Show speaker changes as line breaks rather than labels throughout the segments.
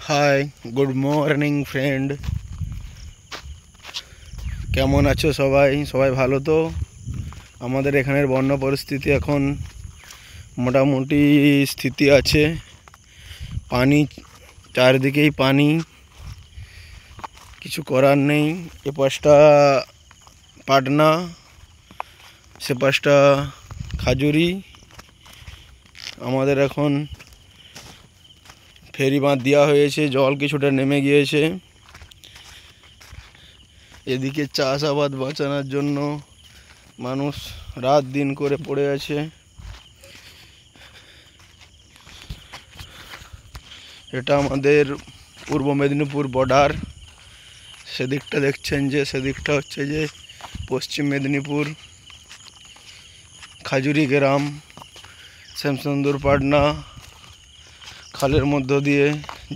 High, good morning friend. কেমন আছো সবাই? সবাই ভালো তো? আমাদের এখানের বন্যা পরিস্থিতি এখন মোটামুটি স্থিতি আছে। পানি চারদিকেই পানি, কিছু করার নেই। এ পাশটা পাটনা, সে পাশটা খাজুরি। আমাদের এখন ফেরি বাঁধ দেওয়া হয়েছে, জল কিছুটা নেমে গিয়েছে। এদিকে চাষাবাদ বাঁচানোর জন্য মানুষ রাত দিন করে পড়ে আছে। এটা আমাদের পূর্ব মেদিনীপুর বর্ডার। সেদিকটা দেখছেন যে, সেদিকটা হচ্ছে যে পশ্চিম মেদিনীপুর, খাজুরি গ্রাম, শ্যামসুন্দর পাটনা। খালের মধ্য দিয়ে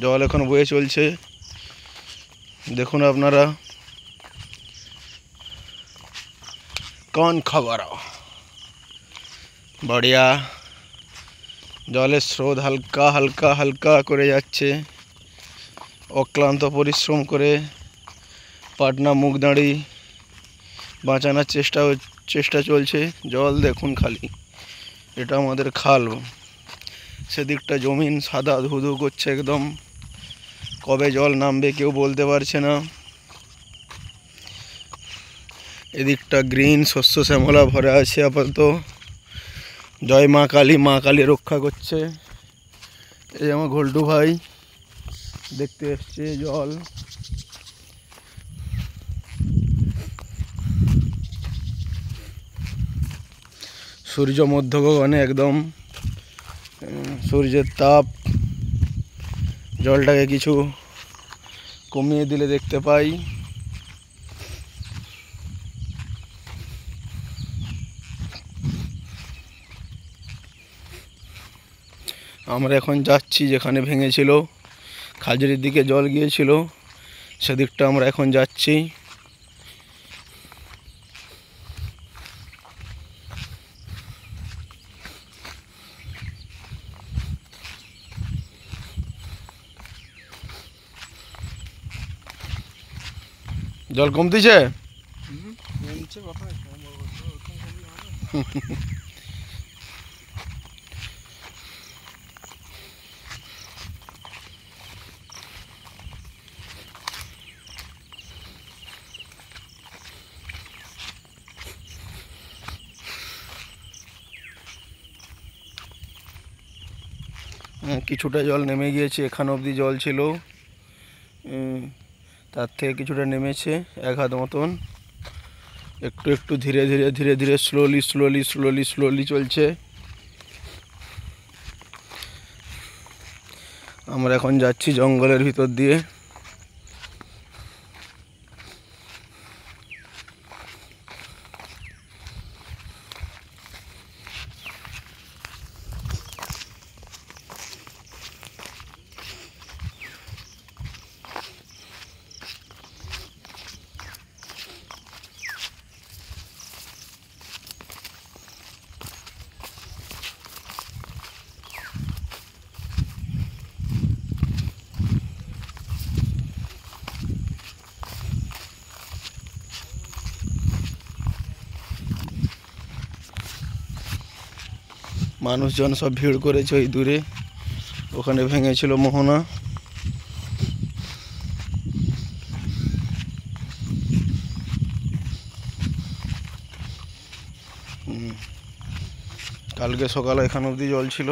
জল এখন বয়ে চলছে, দেখুন আপনারা। কোন খবর? বড়িয়া। জলের স্রোত হালকা হালকা হালকা করে যাচ্ছে। অক্লান্ত পরিশ্রম করে পাটনা মুগদাঁড়ি বাঁচানোর চেষ্টা চলছে। জল দেখুন খালি, এটা আমাদের খাল। সেদিকটা জমিন সাদা ধুধু করছে একদম। কবে জল নামবে কেউ বলতে পারছে না। এদিকটা গ্রিন শস্য শ্যামলা ভরে আছে আপাতত। জয় মা কালী, মা কালী রক্ষা করছে। এই আমার ঘোলটু ভাই দেখতে এসছে জল। সূর্য মধ্যগগনে একদম, সূর্যের তাপ জলটাকে কিছু কমিয়ে দিলে দেখতে পাই। আমরা এখন যাচ্ছি যেখানে ভেঙেছিল, খাজুরির দিকে জল গিয়েছিল, সেদিকটা আমরা এখন যাচ্ছি। জল কমতেছে। কিছুটা জল নেমে গিয়েছে, এখান অবধি জল ছিল, তার থেকে কিছুটা নেমেছে, এক হাত মতন। একটু একটু ধীরে ধীরে ধীরে ধীরে স্লোলি স্লোলি স্লোলি স্লোলি চলছে। আমরা এখন যাচ্ছি জঙ্গলের ভিতর দিয়ে। মানুষজন সব ভিড় করেছে ওই দূরে, ওখানে ভেঙেছিল মোহনা। কালকে সকালে এখান অবধি জল ছিল।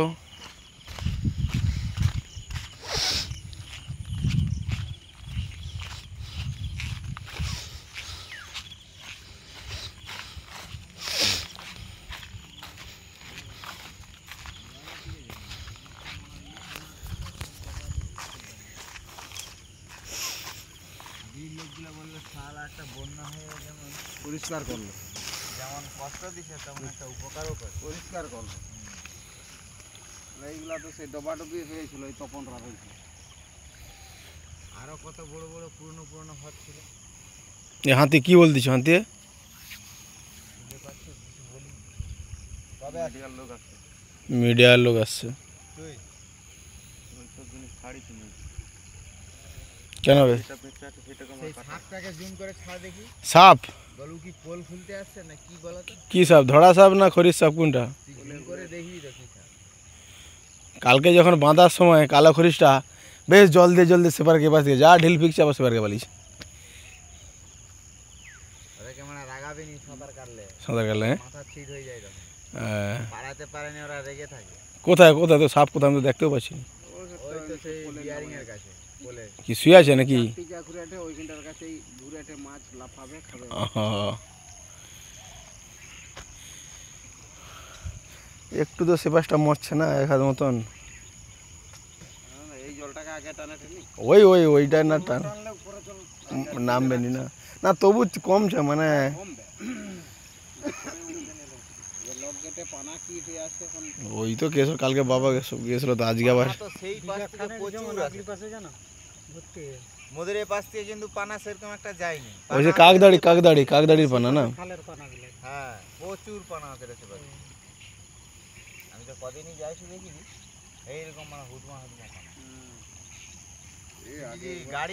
একটা বন্যা হয়ে যেমন পরিষ্কার করলো, যেমন কষ্ট দিছে তেমন একটা উপকারও করে, পরিষ্কার করলো। এইগুলা তো সেই ডবাডবি হয়েছিল ওই তপন রাত হয়েছিল। আরো কত বড় বড় পুরনো পুরনো ঘর ছিল।
এ হাতি কি বলতেছ? হাতি মিডিয়ার লোক আসছে।
তুই ওই সব জিনিস ছাড়ি কিনে
কেন হবে?
সেই সাপটাকে জুম করে ছাড় দেখি।
সাপ?
বলু কি পোল খুলতে আসছে না কি বলো তো?
কি সাপ? ধরা সাপ না খরির সাপ কোনটা?
তুই জুম করে দেখবি তো কি সাপ।
কালকে যখন বাঁধার সময় কালো খরিসটা বেশ জল দিয়ে সেপারকে পাশ দিয়ে যা ঢিল ফিকছে আবার সেপারকে পালিয়েছে।
ওদেরকে মানে রাগাবে নি সাঁতার কাটলে।
সাঁতার কাটলে
মাথা ছিট হয়ে যায় তখন।
হ্যাঁ।
পালাতে পারেনি ওরা রেগে থাকে।
কোথায় কোথায় তো সাপ কোথায় আমি তো দেখতেও পাচ্ছি না।
ওই তো সেই বিয়ারিং এর কাছে বলে।
কি শুয়ে আছে নাকি?
টিকা ঘুরেটে ওইখানটার কাছেই ঘুরেটে মাছ লাফাবে খাবে।
আহা। একটু তো সেপাসটা মরছে না এক হাত মতন।
এই জলটাকে আগে টানা টেনি।
ওইটা না টান
টানলে উপরে চল
নামবে নি না। না তবু কমছে মানে
কমবে। লক গেটে পানা কি হয়ে আছে এখন।
ওই তো গেছিল কালকে বাবা গেছিল তো আজকে আবার
তো সেই পাশ থেকে প্রচুর আছে। পাশে জানো ভর্তি মোদের এই পাশ থেকে কিন্তু পানা সেরকম একটা যায়নি।
ওই যে কাকদাড়ির পানা না?
খালের পানাগুলো হ্যাঁ প্রচুর পানা আছে রে সেবার। আমি তো কদিনই যাইছি দেখিনি এইরকম মানে হুদমা পানা। এই গাড়ি